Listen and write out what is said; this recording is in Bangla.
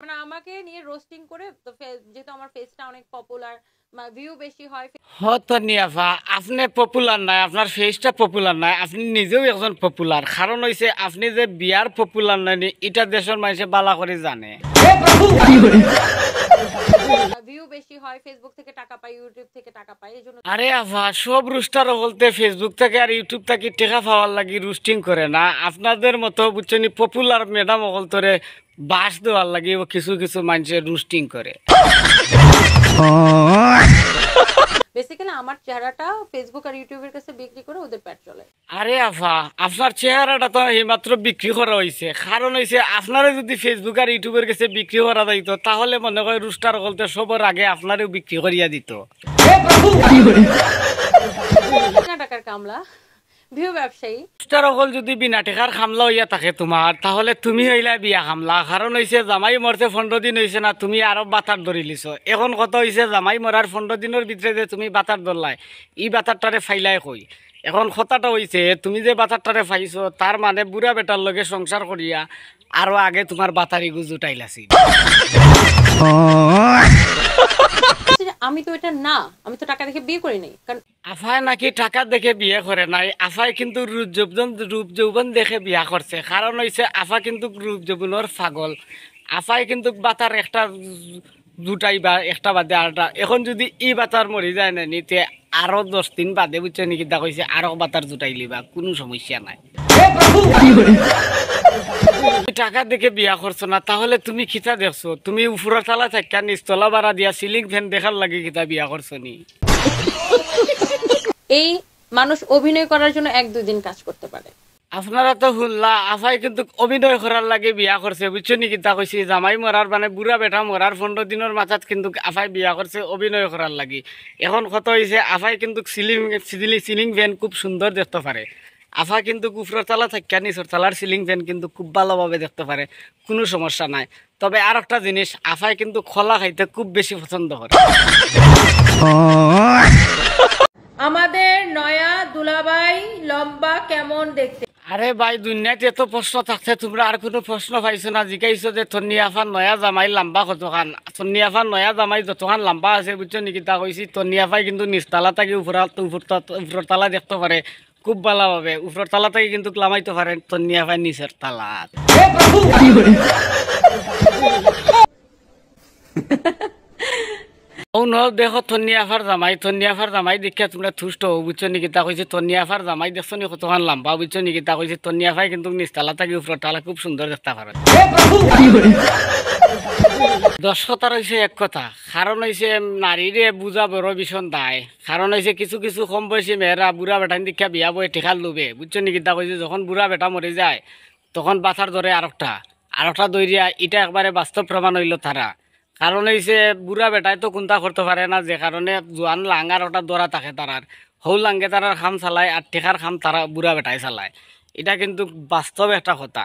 মানে আমাকে নিয়ে রোস্টিং করে তো যেহেতু আমার ফেসটা অনেক পপুলার ভিউ বেশি হয়। তনিয়াফা আপনি পপুলার নাই, আপনার ফেসটা পপুলার নাই, আপনি নিজেও একজন পপুলার। কারণ হইছে আপনি যে বিয়ার পপুলার নাই এটা দেশের মানুষে বালা করে জানে। ভিউ বেশি হয়, ফেসবুক থেকে টাকা পাই, ইউটিউব থেকে টাকা পাই, এই জন্য। আরে আফা সব রুস্টার বলতে ফেসবুক থেকে আর ইউটিউব থেকে টেকা পাওয়ার লাগি রুস্টিং করে না। আপনাদের মতো বুঝছেন পপুলার ম্যাডাম অকল তোরে বাস দেওয়ার লাগি কিছু কিছু মানুষের রুস্টিং করে। বেসিক্যালি আমার চেহারাটা ফেসবুক আর ইউটিউবের কাছে বিক্রি করে ওদের পেট চলে। আরে আফা আপনার চেহারাটা তো এইমাত্র বিক্রি করা হয়েছে। কারণ হয়েছে আপনারা যদি ফেসবুক আর ইউটিউবের কাছে বিক্রি করা যাইতো তাহলে মনে হয় রুস্টার বলতে সবার আগে আপনারও বিক্রি করিয়া দিত। টাকার কামলা ভিউ ব্যবসায়ী রুস্টার অকল যদি বিনা টাকার খামলা হইয়া থাকে তোমার, তাহলে তুমি হইলা বিয়া খামলা। কারণ হয়েছে জামাই মরতে 15 দিন হয়েছে না, তুমি আরো বাতার ধরি লিছ। এখন কত হয়েছে জামাই মরার 15 দিনের ভিতরে যে তুমি বাতার ধরলাই, এই বাতারটারে ফাইলাই কই। এখন কথাটা হইছে তুমি যে বাতারটারে ফাইছো তার মানে বুড়া বেটার লগে সংসার করিয়া আরো আগে তোমার বাতারি গুজুটাইলাছি। আমি তো এটা না, আমি তো টাকা দেখে বিয়ে করি নাই। কারণ আফায় নাকি টাকা দেখে বিয়ে করে নাই, আফায় কিন্তু রূপ যৌবন দেখে বিয়া করছে। কারণ হইছে আফা কিন্তু রূপ যৌবনের পাগল। আফায় কিন্তু বাতার একটা দুটাই বা একটা বাদে আরটা। এখন যদি ই বাতার মরি যায় না নিতে আরো 10 দিন বাদে বুঝছে নাকি দা কইছে আরো বাতার জুটাই লিবা, কোনো সমস্যা নাই। টাকা দেখে বিয়া করছো না, তাহলে তুমি খিতা দেখছো? তুমি উপরের তালা থাকা নিচতলা ভাড়া দিয়া সিলিং ফ্যান দেখার লাগে খিতা বিয়া করছো নি? এই মানুষ অভিনয় করার জন্য 1-2 দিন কাজ করতে পারে। আপনারা তো শুনলা আফাই কিন্তু অভিনয় করার লাগে বিয়া করছে, বুঝছো নি কিতা কইছি? জামাই মরার মানে বুড়া বেটা মরার 15 দিনের মাথাত কিন্তু আফাই বিয়া করছে অভিনয় করার লাগে। এখন কত হয়েছে আফাই কিন্তু সিলিং ফ্যান খুব সুন্দর দেখতে পারে। আফা কিন্তু কুফরের তালা থাকা নিচর তালার সিলিং ফ্যান কিন্তু খুব ভালোভাবে দেখতে পারে, কোনো সমস্যা নাই। তবে আর একটা জিনিস, আফাই কিন্তু খোলা খাইতে খুব বেশি পছন্দ করে। আমাদের নয়া দুলাভাই লম্বা কেমন দেখতে? আরে ভাই দুনিয়াতে এত প্রশ্ন থাকছে তোমরা আর কোনো প্রশ্ন পাইছো না? জিজ্ঞাসা যে তন্নি আফার নয়া জামাই লম্বা কতখান? তন্নি আফার নয়া জামাই যতখান লম্বা আছে বুঝছো নাকি তা কইছি। তন্নি আফাই কিন্তু নিচতলা থেকে উপর তালা দেখতে পারে খুব ভালোভাবে। উপর তালা থেকে কিন্তু লামাইতে পারে তন্নি আফাই নিচের তালা। ও ন দেখো তন্নিয়াফার জামাই দেখে তোমরা তুষ্ট হো, বুঝছো নাকি তা কইছে। তন্নিয়াফার জামাই দেখছো নি কতখান লম্বা, বুঝছো নাকি তা কইছে। তন্নিয়াফাই কিন্তু নিচতলা থেকে উপর তালা খুব সুন্দর দেখতে পারে। দর্শকতা রয়েছে এক কথা, কারণ হয়েছে নারীরে বুঝা বড় ভীষণ দায়। কারণ হয়েছে কিছু কিছু কম বয়সী মেয়েরা বুড়া বেটান দীক্ষা বিয়া বয়ে টেকার লোভে, বুঝছো নাকি তা কইছে। যখন বুড়া বেটা মরে যায় তখন বাথার ধরে আরেকটা দৈরিয়া, এটা একবারে বাস্তব প্রমাণ হইল তারা। কারণ হয়েছে বুড়া বেটায় তো কোনটা করতে পারে না, যে কারণে জোয়ান লাঙ্গার ওটা দরা থাকে তারার হৌ লাঙ্গে তারার খাম চালায় আর টেকার খাম তারা বুড়া বেটায় চালায়। এটা কিন্তু বাস্তব একটা কথা।